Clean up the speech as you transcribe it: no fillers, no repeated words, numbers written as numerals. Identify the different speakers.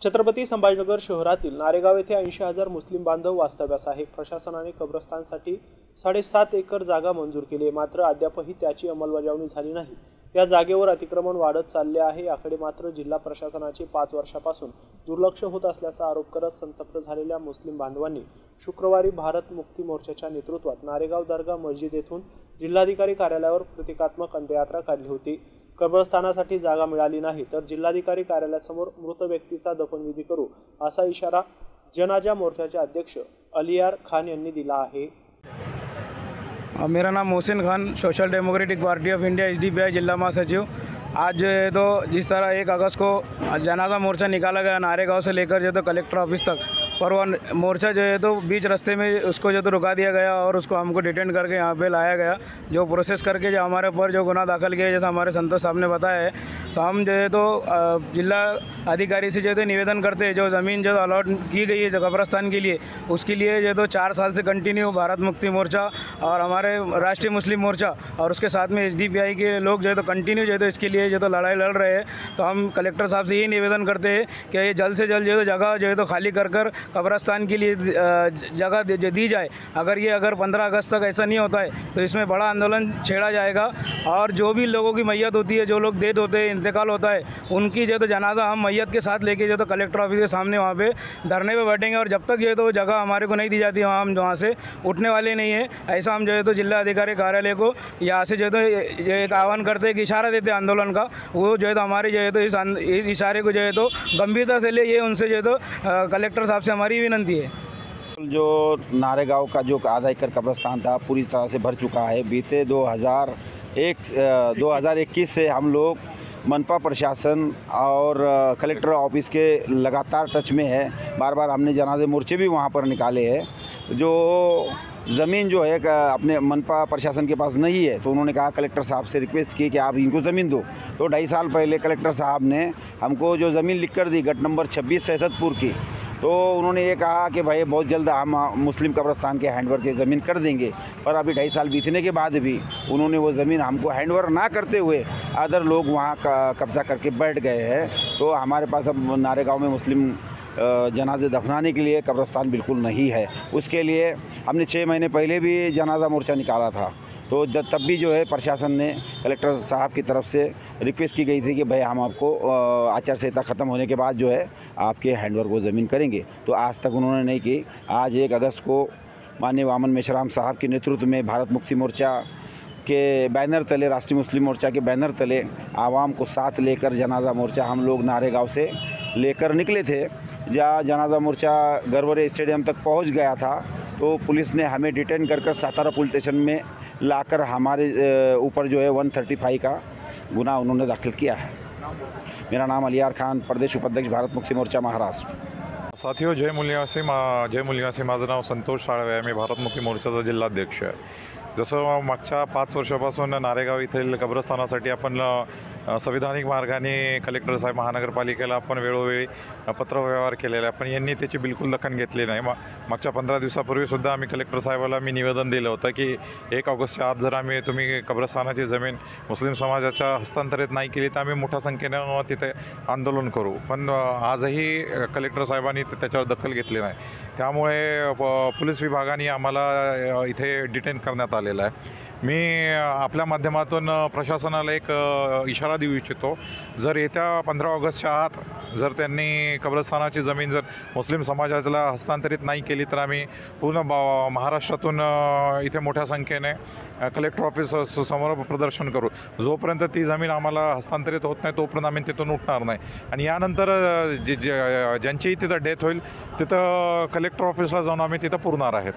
Speaker 1: छत्रपती संभाजीनगर शहरातील नारेगाव येथे 80,000 मुस्लिम बांधव वास्तव्यास आहे। प्रशासनाने कब्रस्तानसाठी 7.5 एकर जागा मंजूर केली, मात्र अद्यापही त्याची अंमलबजावणी झाली नाही। या जागेवर अतिक्रमण वाढत चालले आहे। याकडे मात्र जिल्हा प्रशासनाचे 5 वर्षापासून दुर्लक्ष होत असल्याचा आरोप करत संतप्त झालेल्या मुस्लिम बांधवांनी शुक्रवारी भारत मुक्ती मोर्चाच्या नेतृत्वात नारेगाव दर्गा मस्जिद येथून जिल्हाधिकारी कार्यालयावर प्रतिकात्मक अंत्ययात्रा काढली होती। कब्रस्तानासाठी जागा मिळाली नाही तर जिल्हाधिकारी कार्यालयासमोर मृत व्यक्तीचा दफनविधी करू असा इशारा जनाजा मोर्चाचे अध्यक्ष अलियार खान यांनी दिला आहे।
Speaker 2: मेरा नाम Mohsin Khan, social democratic party of India SDPI जिला महासचिव। आज जो है तो जिस तरह 1 अगस्त को जनाजा मोर्चा निकाला गया नारेगांव से लेकर जो तो कलेक्टर ऑफिस तक, पर वह मोर्चा जो है तो बीच रास्ते में उसको जो तो रुका दिया गया और उसको हमको डिटेन करके यहाँ पे लाया गया। जो प्रोसेस करके जो हमारे ऊपर जो गुनाह दाखिल किया, जैसा हमारे संतोष साहब ने बताया है, तो हम जो है तो जिला अधिकारी से जो है निवेदन करते हैं, जो ज़मीन जो अलॉट की गई है जो कब्रस्तान के लिए, उसके लिए जो तो 4 साल से कंटिन्यू भारत मुक्ति मोर्चा और हमारे राष्ट्रीय मुस्लिम मोर्चा और उसके साथ में SDPI के लोग जो है तो कंटिन्यू जो है तो इसके लिए जो तो लड़ाई लड़ रहे हैं। तो हम कलेक्टर साहब से यही निवेदन करते हैं कि ये जल्द से जल्द जो है जगह जो है तो खाली कर कब्रस्तान के लिए जगह दी जाए। अगर 15 अगस्त तक ऐसा नहीं होता है तो इसमें बड़ा आंदोलन छेड़ा जाएगा और जो भी लोगों की मैयत होती है, जो लोग डेथ होते हैं, इंतकाल होता है, उनकी जो तो जनाजा हम मैयत के साथ लेके जो तो कलेक्टर ऑफिस के सामने वहाँ पे धरने पे बैठेंगे और जब तक जो है तो जगह हमारे को नहीं दी जाती वहाँ हम वहाँ से उठने वाले नहीं है। ऐसा हम जो है तो जिला अधिकारी कार्यालय को यहाँ से जो है तो एक आह्वान करते हैं कि इशारा देते हैं आंदोलन का, वो जो है तो हमारे जो है तो इस इशारे को जो है तो गंभीरता से ले, ये उनसे जो है तो कलेक्टर साहब से हमारी विनंती है।
Speaker 3: जो नारेगांव का जो आधा एकड़ कब्रस्तान था पूरी तरह से भर चुका है। बीते 2021 से हम लोग मनपा प्रशासन और कलेक्टर ऑफिस के लगातार टच में है। बार बार हमने जनाजे मोर्चे भी वहाँ पर निकाले हैं। जो ज़मीन जो है अपने मनपा प्रशासन के पास नहीं है, तो उन्होंने कहा कलेक्टर साहब से रिक्वेस्ट की कि आप इनको ज़मीन दो। तो 2.5 साल पहले कलेक्टर साहब ने हमको जो ज़मीन लिख कर दी गट नंबर 26 सैदपुर की, तो उन्होंने ये कहा कि भाई बहुत जल्द हम मुस्लिम कब्रस्तान के हैंडओवर की ज़मीन कर देंगे। पर अभी 2.5 साल बीतने के बाद भी उन्होंने वो ज़मीन हमको हैंडओवर ना करते हुए अदर लोग वहाँ कब्ज़ा करके बैठ गए हैं। तो हमारे पास अब नारेगांव में मुस्लिम जनाजे दफनाने के लिए कब्रस्तान बिल्कुल नहीं है। उसके लिए हमने 6 महीने पहले भी जनाजा मोर्चा निकाला था, तो तब भी जो है प्रशासन ने कलेक्टर साहब की तरफ से रिक्वेस्ट की गई थी कि भाई हम आपको आचार संहिता ख़त्म होने के बाद जो है आपके हैंडओवर को ज़मीन करेंगे। तो आज तक उन्होंने नहीं की। आज 1 अगस्त को माननीय वामन मेश्राम साहब के नेतृत्व में भारत मुक्ति मोर्चा के बैनर तले, राष्ट्रीय मुस्लिम मोर्चा के बैनर तले आवाम को साथ लेकर जनाजा मोर्चा हम लोग नारेगांव से लेकर निकले थे। जहाँ जनाजा मोर्चा गरवरे स्टेडियम तक पहुँच गया था तो पुलिस ने हमें डिटेन कर सातारा पुलिस स्टेशन में लाकर हमारे ऊपर जो है 135 का गुनाह उन्होंने दाखिल किया है। मेरा नाम अलियार खान, प्रदेश उपाध्यक्ष भारत मुक्ती मोर्चा महाराष्ट्र।
Speaker 4: साथियों, जय मुलगासी। माझं नाव संतोष साळवे आहे। मी भारत मुक्ती मोर्चाचा जिल्हाध्यक्ष आहे। जसं मागच्या 5 वर्षापासून नारेगाव येथील कब्रस्तानासाठी आपण संविधानिक मार्गाने कलेक्टर साहेब, महानगरपालिकेला आपण वेळोवेळी पत्रव्यवहार केलेला आहे, पण यांनी त्याची बिलकुल दखल घेतली नाही। मागच्या 15 दिवसापूर्वीसुद्धा आम्ही कलेक्टर साहेबाला निवेदन दिलं होतं की 1 ऑगस्टच्या आत जर तुम्ही कब्रस्तानाची जमीन मुस्लिम समाजाच्या हस्तांतरित नाही केली तर आम्ही मोठ्या संख्येनं तिथे आंदोलन करू। पण आजही कलेक्टर साहेबांनी त्याच्यावर दखल घेतली नाही। त्यामुळे पोलीस विभागाने आम्हाला इथे डिटेन करण्यात आलेलं आहे। मी आपल्या माध्यमातून प्रशासनाला एक इशारा देऊ इच्छितो, जर येत्या 15 ऑगस्टच्या आत जर त्यांनी कब्रस्तानाची जमीन जर मुस्लिम समाजाला हस्तांतरित नाही केली तर आम्ही पूर्ण महाराष्ट्रातून इथे मोठ्या संख्येने कलेक्टर ऑफिस समोर प्रदर्शन करू। जोपर्यंत ती जमीन आम्हाला हस्तांतरित होत नाही तोपर्यंत आम्ही तिथून उठणार नाही। आणि यानंतर ज्यांचीही तिथं डेथ होईल तिथं कलेक्टर ऑफिसला जाऊन आम्ही तिथं पुरणार आहेत।